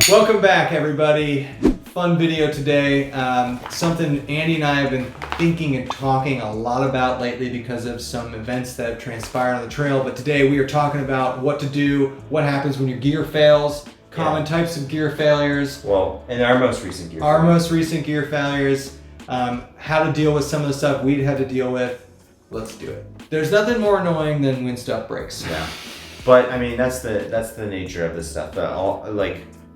Welcome back, everybody. Fun video today. Something Andy and I have been thinking and talking a lot about lately because of some events that have transpired on the trail. But today we are talking about what to do, what happens when your gear fails, common types of gear failures. Well, in our most recent gear failures, how to deal with some of the stuff we'd had to deal with. Let's do it. There's nothing more annoying than when stuff breaks. Yeah, but I mean that's the nature of this stuff.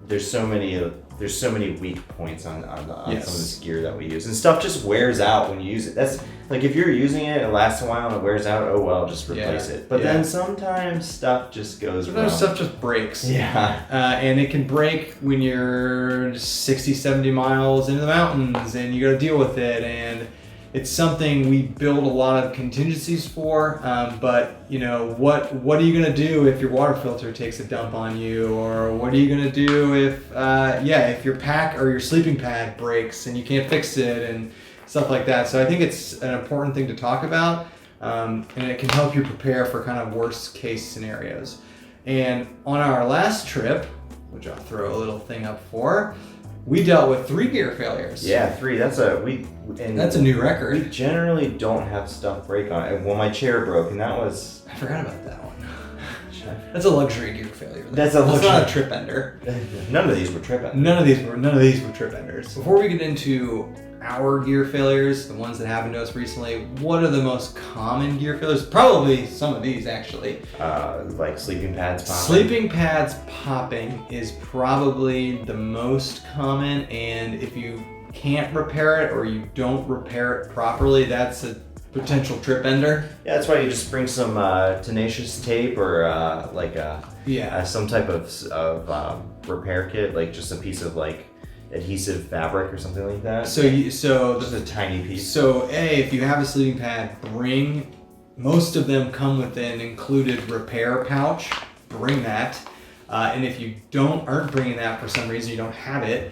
There's so many weak points on some of this gear that we use, and stuff just wears out when you use it. That's like if you're using it, it lasts a while and it wears out. Oh well, just replace it. But then sometimes stuff just goes wrong. Sometimes stuff just breaks. Yeah. And it can break when you're 60, 70 miles into the mountains and you got to deal with it. And it's something we build a lot of contingencies for. But you know, what are you gonna do if your water filter takes a dump on you, or what are you gonna do if your pack or your sleeping pad breaks and you can't fix it and stuff like that. So I think it's an important thing to talk about, and it can help you prepare for kind of worst case scenarios. And on our last trip, which I'll throw a little thing up for, we dealt with 3 gear failures. Yeah, 3. That's a new record. We generally don't have stuff break on it. Well, my chair broke, and that was... I forgot about that one. That's a luxury gear failure. That's not a trip ender. None of these were trip enders. None of these were trip enders. Before we get into our gear failures, the ones that happened to us recently, what are the most common gear failures? Probably some of these, actually. Like sleeping pads popping. Sleeping pads popping is probably the most common, and if you can't repair it or you don't repair it properly, that's a potential trip ender. Yeah, that's why you just bring some tenacious tape or some type of repair kit, like just a piece of like adhesive fabric or something like that. So just a tiny piece. So if you have a sleeping pad, most of them come with an included repair pouch. Bring that. And if you aren't bringing that for some reason, you don't have it,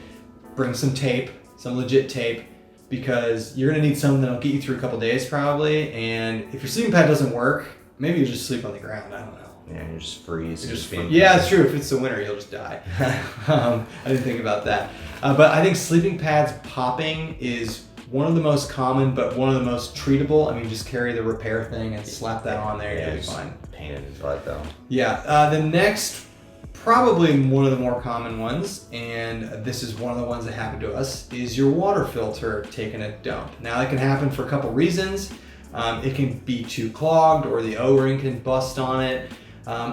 bring some tape, some legit tape, because you're gonna need something that'll get you through a couple days probably. And if your sleeping pad doesn't work, maybe you just sleep on the ground. I don't know. Yeah, you just freeze. Yeah, it's true. If it's the winter, you'll just die. I didn't think about that. But I think sleeping pads popping is one of the most common, but one of the most treatable. I mean, just carry the repair thing and slap that on there. You'll be fine. Pain in the butt, though. Yeah. The next, probably one of the more common ones, and this is one of the ones that happened to us, is your water filter taking a dump. Now, that can happen for a couple reasons. It can be too clogged, or the O-ring can bust on it.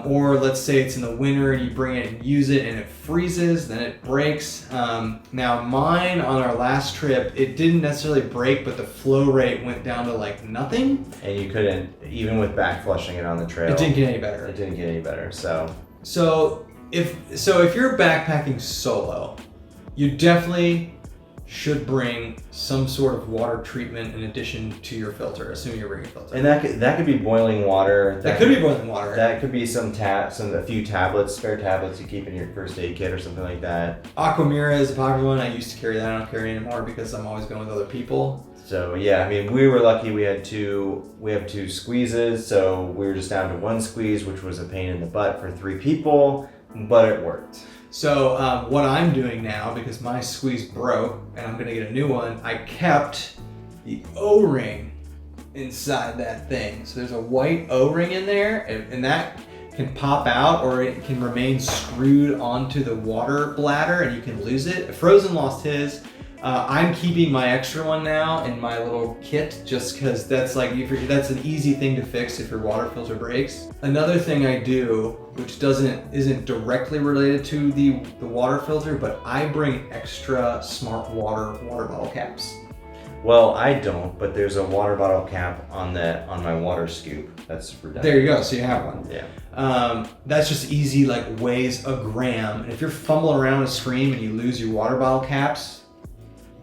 Or let's say it's in the winter and you bring it and use it and it freezes, then it breaks. Now mine on our last trip, it didn't necessarily break, but the flow rate went down to like nothing. And you couldn't, even with back flushing it on the trail. It didn't get any better. It didn't get any better, so. So if you're backpacking solo, you definitely should bring some sort of water treatment in addition to your filter, assuming you're bringing a filter. And that could be boiling water. That could be boiling water. That could be a few tablets, spare tablets you keep in your first aid kit or something like that. Aquamira is a popular one. I used to carry that. I don't carry it anymore because I'm always going with other people. So yeah, I mean, we were lucky. We have 2 squeezes, so we were just down to 1 squeeze, which was a pain in the butt for 3 people, but it worked. So what I'm doing now, because my squeeze broke and I'm gonna get a new one, I kept the O-ring inside that thing. So there's a white O-ring in there, and that can pop out, or it can remain screwed onto the water bladder and you can lose it. Frozen lost his. I'm keeping my extra one now in my little kit, just because that's an easy thing to fix if your water filter breaks. Another thing I do, which isn't directly related to the water filter, but I bring extra Smart Water bottle caps. Well, I don't, but there's a water bottle cap on my water scoop. That's redundant. There you go. So you have one. Yeah. That's just easy, like weighs a gram. And if you're fumbling around a stream and you lose your water bottle caps,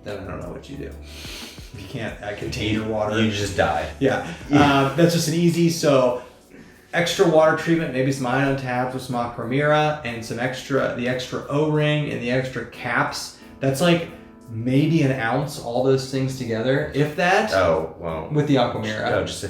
then I don't know what you do. If you can't contain your water, you just die. Yeah. That's just an easy. So extra water treatment, maybe some ion tabs with some Aquamira and the extra O-ring and the extra caps. That's like maybe an ounce, all those things together, if that. Oh, well. With the Aquamira. No, just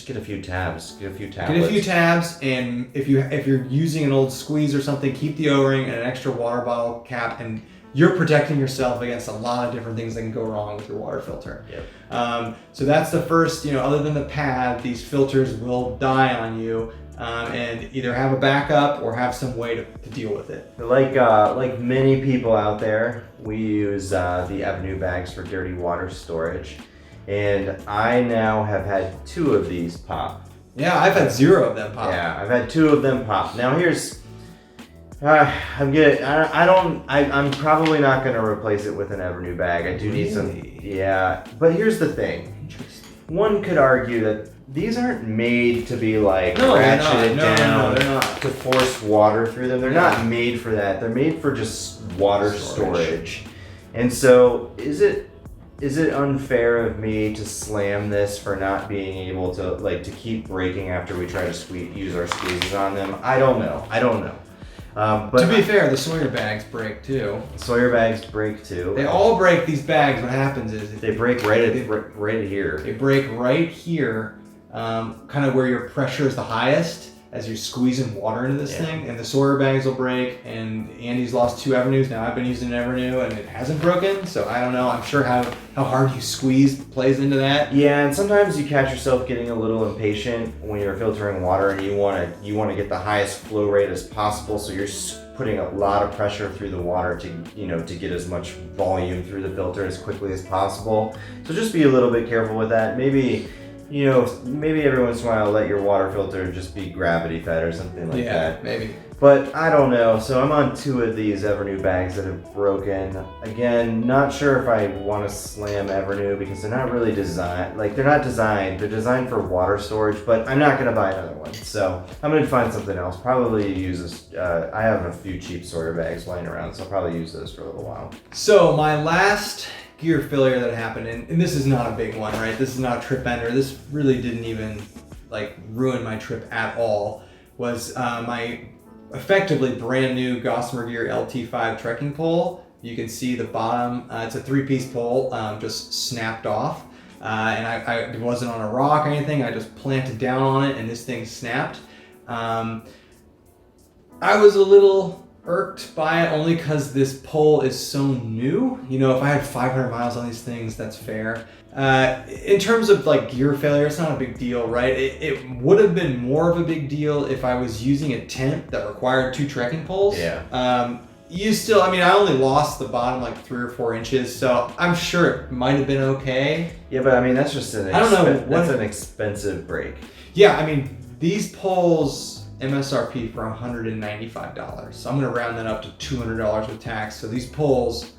get a few tabs. Get a few tablets. Get a few tabs, and if you're using an old squeeze or something, keep the O-ring and an extra water bottle cap, and you're protecting yourself against a lot of different things that can go wrong with your water filter. Yep. So that's the first, other than the pad, these filters will die on you, and either have a backup or have some way to deal with it. Like many people out there, we use the Avenue bags for dirty water storage, and I now have had 2 of these pop. Yeah, I've had 0 of them pop. Yeah, I've had 2 of them pop. Now here's, I'm probably not gonna replace it with an Evernew bag. I do need some. Yeah, but here's the thing. One could argue that these aren't made to be like ratcheted down to force water through them. They're not made for that. They're made for just water storage. And so, is it unfair of me to slam this for not being able to keep breaking after we try to use our squeezes on them? I don't know. But to be fair, the Sawyer bags break too. Sawyer bags break too. They all break, these bags. What happens is they break right here. They break right here, kind of where your pressure is the highest as you're squeezing water into this thing. And the Sawyer bags will break. And Andy's lost 2 Evernews. Now I've been using an Evernew and it hasn't broken. So I don't know. I'm sure how hard you squeeze plays into that. Yeah, and sometimes you catch yourself getting a little impatient when you're filtering water and you want to get the highest flow rate as possible. So you're putting a lot of pressure through the water to get as much volume through the filter as quickly as possible. So just be a little bit careful with that. Maybe every once in a while let your water filter just be gravity fed or something like that. Yeah, maybe. But I don't know. So I'm on 2 of these Evernew bags that have broken. Again, not sure if I want to slam Evernew because they're not really designed. They're not designed. They're designed for water storage, but I'm not going to buy another one. So I'm going to find something else. Probably use this. I have a few cheap Sawyer bags lying around, so I'll probably use those for a little while. So my last gear failure that happened, and this is not a big one, right? This is not a trip ender. This really didn't even ruin my trip at all. Was my effectively brand new Gossamer Gear LT5 trekking pole. You can see the bottom. It's a 3-piece pole, just snapped off, and I it wasn't on a rock or anything. I just planted down on it, and this thing snapped. I was a little irked by it only because this pole is so new. If I had 500 miles on these things, that's fair. In terms of gear failure, it's not a big deal, right? It would have been more of a big deal if I was using a tent that required 2 trekking poles. Yeah. I only lost the bottom 3 or 4 inches, so I'm sure it might have been okay. Yeah, but that's just an expensive break. Yeah, these poles MSRP for $195. So I'm going to round that up to $200 with tax. So these poles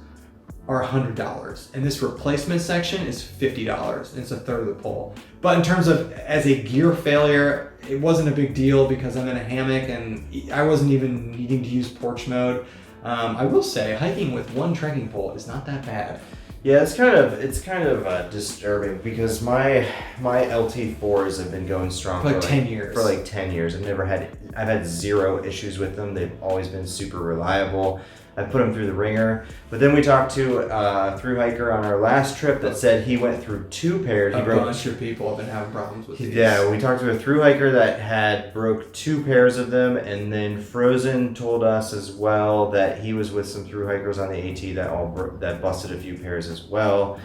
are $100, and this replacement section is $50. And it's a third of the pole. But in terms of as a gear failure, it wasn't a big deal because I'm in a hammock and I wasn't even needing to use porch mode. I will say hiking with 1 trekking pole is not that bad. Yeah, it's kind of disturbing because my LT4s have been going strong for 10 years. For 10 years. I've had 0 issues with them. They've always been super reliable. I put them through the ringer. But then we talked to a thru hiker on our last trip that said he went through 2 pairs. A bunch of people have been having problems with these. Yeah, we talked to a thru hiker that broke 2 pairs of them, and then Frozen told us as well that he was with some thru hikers on the AT that busted a few pairs as well.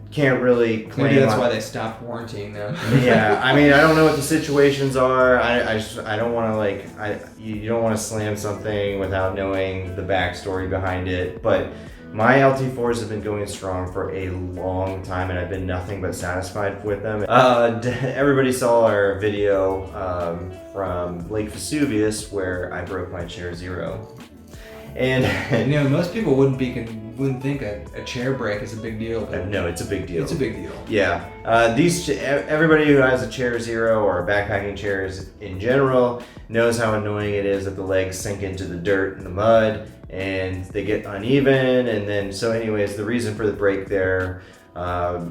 Can't really claim. Maybe that's why they stopped warrantying them. Yeah, I don't know what the situations are. I don't want to you don't want to slam something without knowing the backstory behind it. But my LT4s have been going strong for a long time, and I've been nothing but satisfied with them. Everybody saw our video from Lake Vesuvius where I broke my Chair Zero. And most people wouldn't think a chair break is a big deal. No, it's a big deal. It's a big deal. Yeah. Everybody who has a Chair Zero or backpacking chairs in general knows how annoying it is that the legs sink into the dirt and the mud and they get uneven. And then, so anyways, the reason for the break there, I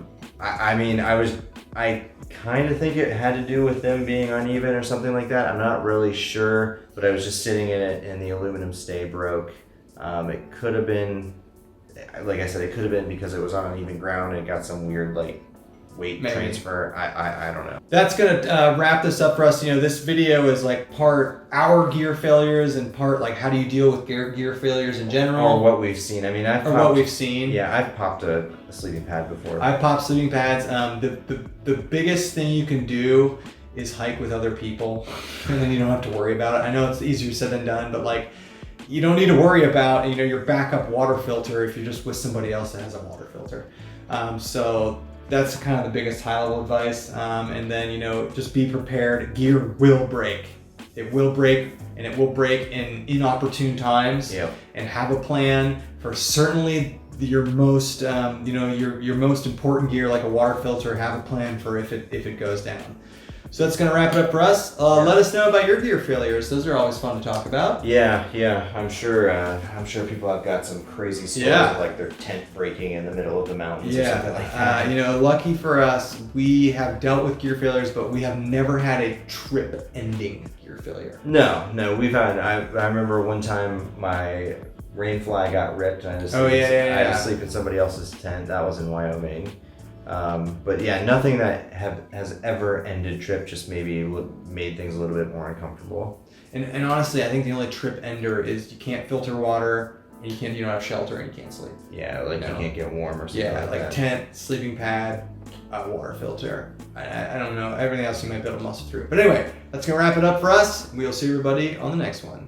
kind of think it had to do with them being uneven or something like that. I'm not really sure, but I was just sitting in it and the aluminum stay broke. It could have been like I said, it could have been because it was on uneven ground and it got some weird like weight Maybe. transfer. I don't know. That's gonna wrap this up for us. You know, this video is like part our gear failures and part like how do you deal with gear failures in general, Or what we've seen. I mean, what we've seen. Yeah, I've popped a sleeping pad before. I've popped sleeping pads. The biggest thing you can do is hike with other people, and then you don't have to worry about it. I know it's easier said than done, but like you don't need to worry about your backup water filter if you're just with somebody else that has a water filter. So that's kind of the biggest high level advice. And then just be prepared. Gear will break. It will break, and it will break in inopportune times. Yep. And have a plan for certainly your most your most important gear like a water filter. Have a plan for if it goes down. So that's gonna wrap it up for us. Let us know about your gear failures. Those are always fun to talk about. Yeah. I'm sure people have got some crazy stories of like their tent breaking in the middle of the mountains or something like that. Lucky for us, we have dealt with gear failures, but we have never had a trip-ending gear failure. No, we've had. I remember one time my rain fly got ripped, and I had to sleep in somebody else's tent. That was in Wyoming. But yeah, nothing that has ever ended trip, just maybe made things a little bit more uncomfortable. And honestly, I think the only trip ender is you can't filter water, and you don't have shelter, and you can't sleep. Yeah, like you can't get warm or something. Yeah, like that. tent, sleeping pad, water filter. I don't know. Everything else you might be able to muscle through. But anyway, that's gonna wrap it up for us. We'll see everybody on the next one.